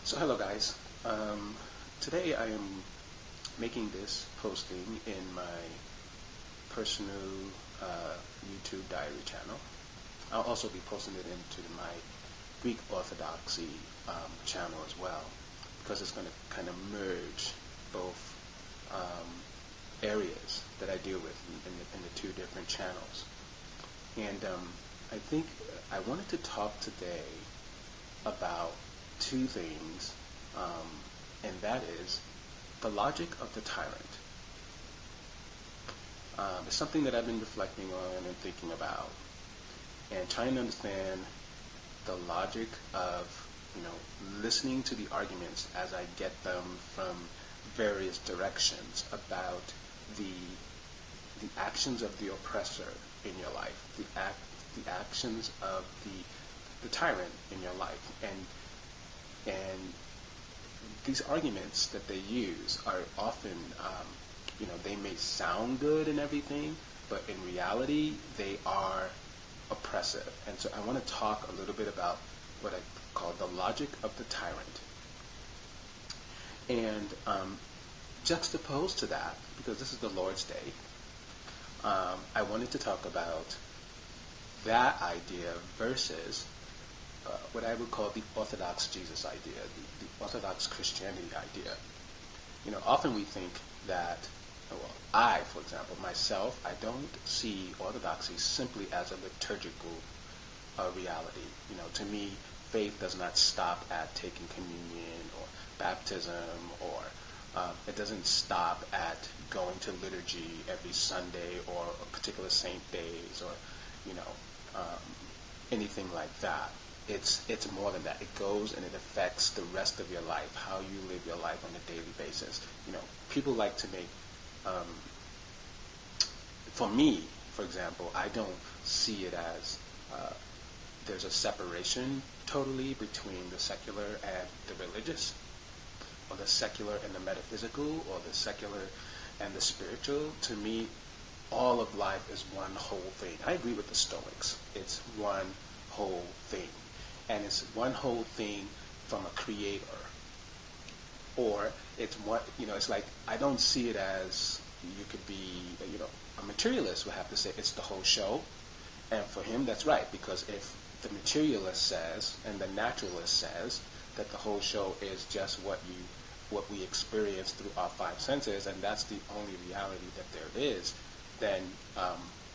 So hello guys. Today I am making this posting in my personal YouTube diary channel. I'll also be posting it into my Greek Orthodoxy channel as well, because it's going to kind of merge both areas that I deal with in the two different channels. And I think I wanted to talk today about two things, and that is the logic of the tyrant. It's something that I've been reflecting on and thinking about, and trying to understand the logic of, listening to the arguments as I get them from various directions about the actions of the oppressor in your life, the actions of the tyrant in your life, and these arguments that they use are often, they may sound good and everything, but in reality, they are oppressive. And so I want to talk a little bit about what I call the logic of the tyrant. And juxtaposed to that, because this is the Lord's Day, I wanted to talk about that idea versus what I would call the Orthodox Jesus idea, the Orthodox Christianity idea. Often we think that, I, for example, myself, I don't see Orthodoxy simply as a liturgical reality. To me, faith does not stop at taking communion or baptism, or it doesn't stop at going to liturgy every Sunday or particular saint days, or anything like that. It's more than that. It goes and it affects the rest of your life, how you live your life on a daily basis. People like to make, for me, for example, I don't see it as there's a separation totally between the secular and the religious, or the secular and the metaphysical, or the secular and the spiritual. To me, all of life is one whole thing. I agree with the Stoics. It's one whole thing. And it's one whole thing from a creator. Or it's one, it's like, I don't see it as, you could be, a materialist would have to say it's the whole show. And for him, that's right, because if the materialist says and the naturalist says that the whole show is just what we experience through our five senses, and that's the only reality that there is, then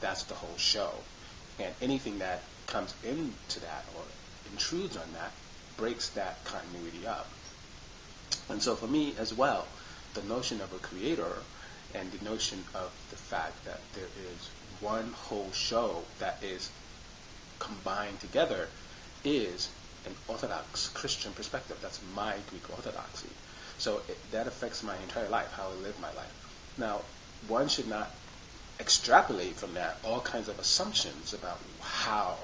that's the whole show. And anything that comes into that or intrudes on that breaks that continuity up. And so for me as well, the notion of a creator and the notion of the fact that there is one whole show that is combined together is an Orthodox Christian perspective. That's my Greek Orthodoxy. So that affects my entire life, how I live my life. Now, one should not extrapolate from that all kinds of assumptions about how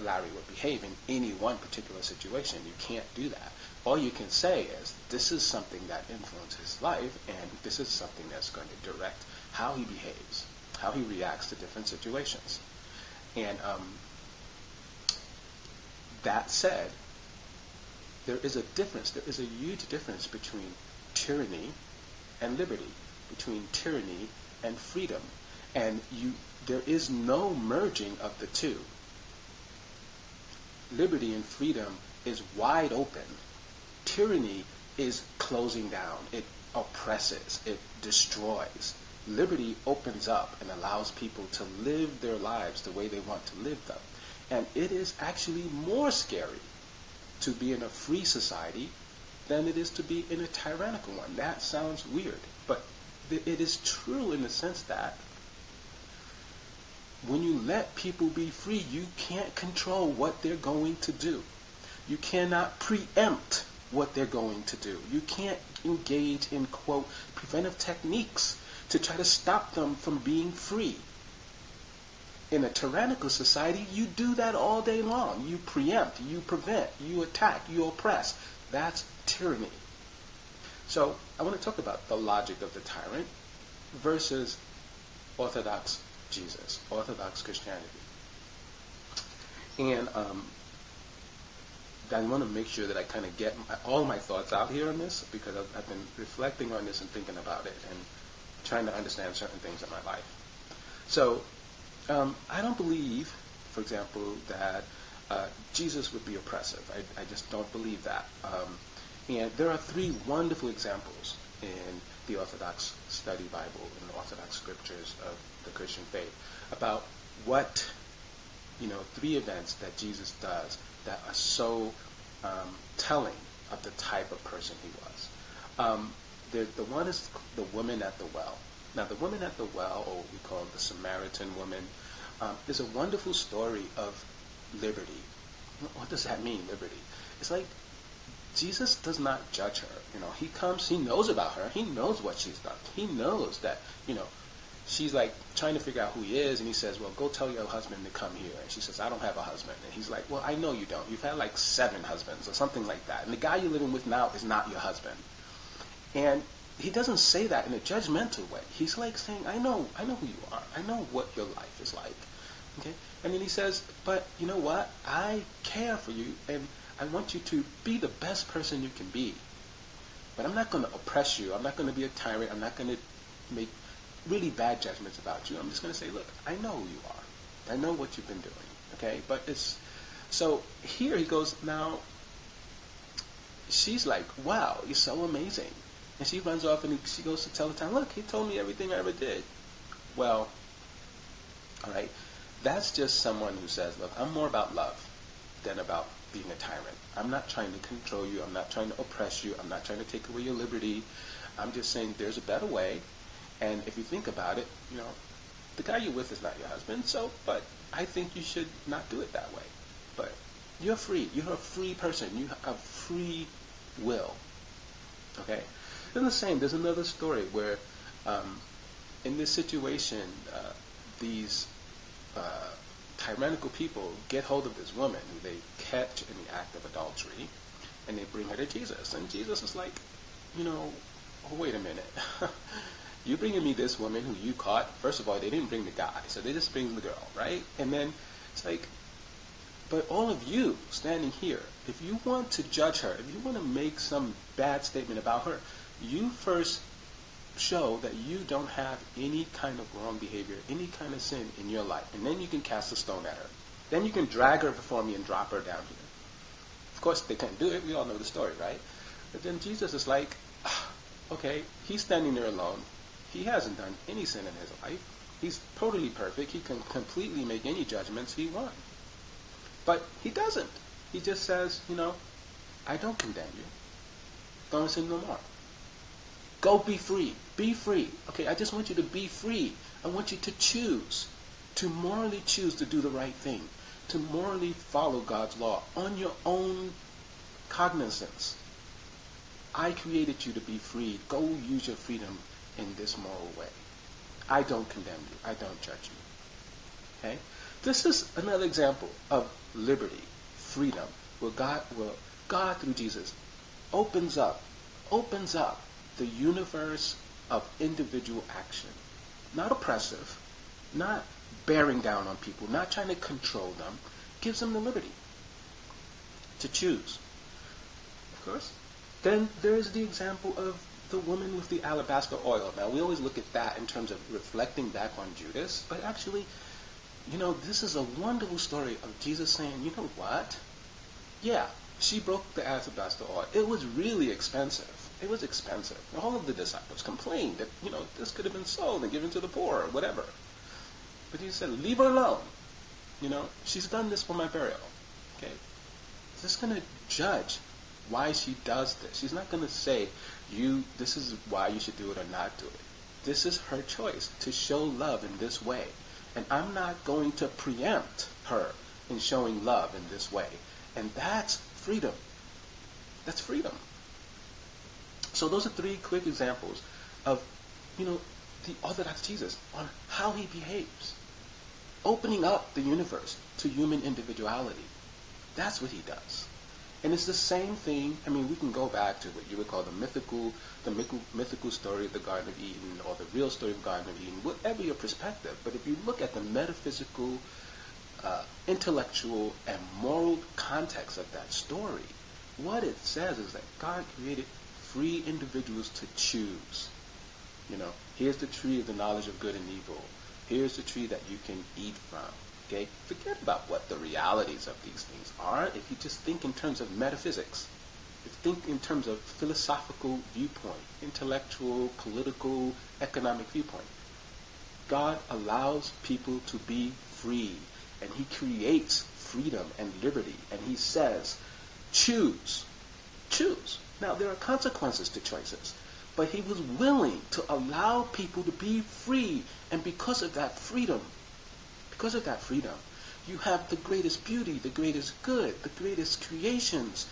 Larry would behave in any one particular situation. You can't do that. All you can say is, this is something that influences his life, and this is something that's going to direct how he behaves, how he reacts to different situations. And that said, there is a difference. There is a huge difference between tyranny and liberty, between tyranny and freedom. And there is no merging of the two. Liberty and freedom is wide open. Tyranny is closing down. It oppresses. It destroys. Liberty opens up and allows people to live their lives the way they want to live them. And it is actually more scary to be in a free society than it is to be in a tyrannical one. That sounds weird, but it is true in the sense that when you let people be free, you can't control what they're going to do. You cannot preempt what they're going to do. You can't engage in, quote, preventive techniques to try to stop them from being free. In a tyrannical society, you do that all day long. You preempt, you prevent, you attack, you oppress. That's tyranny. So I want to talk about the logic of the tyrant versus Orthodox Jesus, Orthodox Christianity. And I want to make sure that I kind of get all my thoughts out here on this, because I've been reflecting on this and thinking about it and trying to understand certain things in my life. So I don't believe, for example, that Jesus would be oppressive. I just don't believe that. And there are 3 wonderful examples in the Orthodox Study Bible, in the Orthodox Scriptures of the Christian faith, about what, 3 events that Jesus does that are so telling of the type of person he was. The one is the woman at the well. Now, the woman at the well, or we call it the Samaritan woman, is a wonderful story of liberty. What does that mean, liberty? It's like Jesus does not judge her. He comes, he knows about her, he knows what she's done. He knows that, she's like trying to figure out who he is, and he says, well, go tell your husband to come here. And she says, I don't have a husband. And he's like, well, I know you don't. You've had like 7 husbands or something like that. And the guy you're living with now is not your husband. And he doesn't say that in a judgmental way. He's like saying, I know who you are. I know what your life is like. Okay? And then he says, but you know what? I care for you, and I want you to be the best person you can be. But I'm not going to oppress you. I'm not going to be a tyrant. I'm not going to make really bad judgments about you. I'm just going to say, look, I know who you are. I know what you've been doing. Okay? But so here he goes, now, she's like, wow, you're so amazing. And she runs off and she goes to tell the town, look, he told me everything I ever did. Well, all right, that's just someone who says, look, I'm more about love than about being a tyrant. I'm not trying to control you. I'm not trying to oppress you. I'm not trying to take away your liberty. I'm just saying there's a better way. And if you think about it, the guy you're with is not your husband, but I think you should not do it that way. But you're free. You're a free person. You have free will. Okay? Then the same, there's another story where in this situation, these tyrannical people get hold of this woman who they catch in the act of adultery, and they bring her to Jesus. And Jesus is like, oh, wait a minute. You're bringing me this woman who you caught. First of all, they didn't bring the guy, so they just bring the girl, right? And then it's like, but all of you standing here, if you want to judge her, if you want to make some bad statement about her, you first show that you don't have any kind of wrong behavior, any kind of sin in your life. And then you can cast a stone at her. Then you can drag her before me and drop her down here. Of course, they can't do it. We all know the story, right? But then Jesus is like, okay, he's standing there alone. He hasn't done any sin in his life. He's totally perfect. He can completely make any judgments he wants. But he doesn't. He just says, I don't condemn you. Don't sin no more. Go be free. Be free. Okay, I just want you to be free. I want you to choose, to morally choose to do the right thing, to morally follow God's law on your own cognizance. I created you to be free. Go use your freedom in this moral way. I don't condemn you. I don't judge you. Okay? This is another example of liberty, freedom, where God through Jesus opens up the universe of individual action. Not oppressive, not bearing down on people, not trying to control them, gives them the liberty to choose. Of course. Then there's the example of the woman with the alabaster oil. Now, we always look at that in terms of reflecting back on Judas, but actually, this is a wonderful story of Jesus saying, you know what? Yeah, she broke the alabaster oil. It was really expensive. It was expensive. All of the disciples complained that, this could have been sold and given to the poor or whatever. But he said, leave her alone. She's done this for my burial. Okay? He's just going to judge why she does this. She's not going to say, this is why you should do it or not do it. This is her choice to show love in this way. And I'm not going to preempt her in showing love in this way. And that's freedom. That's freedom. So those are 3 quick examples of, the Orthodox Jesus on how he behaves. Opening up the universe to human individuality. That's what he does. And it's the same thing. I mean, we can go back to what you would call the mythical story of the Garden of Eden, or the real story of the Garden of Eden, whatever your perspective. But if you look at the metaphysical intellectual and moral context of that story, what it says is that God created free individuals to choose. Here's the tree of the knowledge of good and evil. Here's the tree that you can eat from. Okay? Forget about what the realities of these things are if you just think in terms of metaphysics. If you think in terms of philosophical viewpoint, intellectual, political, economic viewpoint. God allows people to be free, and he creates freedom and liberty, and he says, choose. Choose. Now, there are consequences to choices, but he was willing to allow people to be free, and because of that freedom, you have the greatest beauty, the greatest good, the greatest creations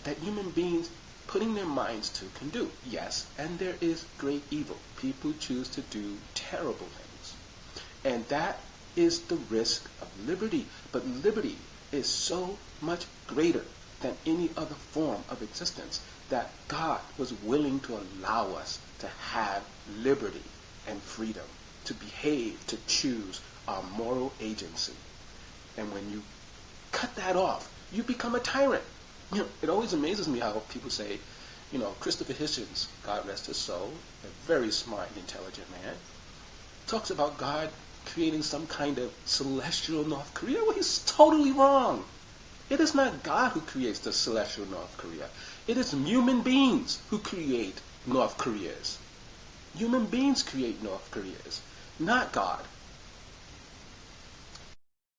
that human beings putting their minds to can do. Yes, and there is great evil. People choose to do terrible things. And that is the risk of liberty. But liberty is so much greater than any other form of existence that God was willing to allow us to have liberty and freedom, to behave, to choose our moral agency. And when you cut that off, you become a tyrant. It always amazes me how people say, Christopher Hitchens, God rest his soul, a very smart and intelligent man, talks about God creating some kind of celestial North Korea. Well, he's totally wrong. It is not God who creates the celestial North Korea. It is human beings who create North Koreas. Human beings create North Koreas, not God.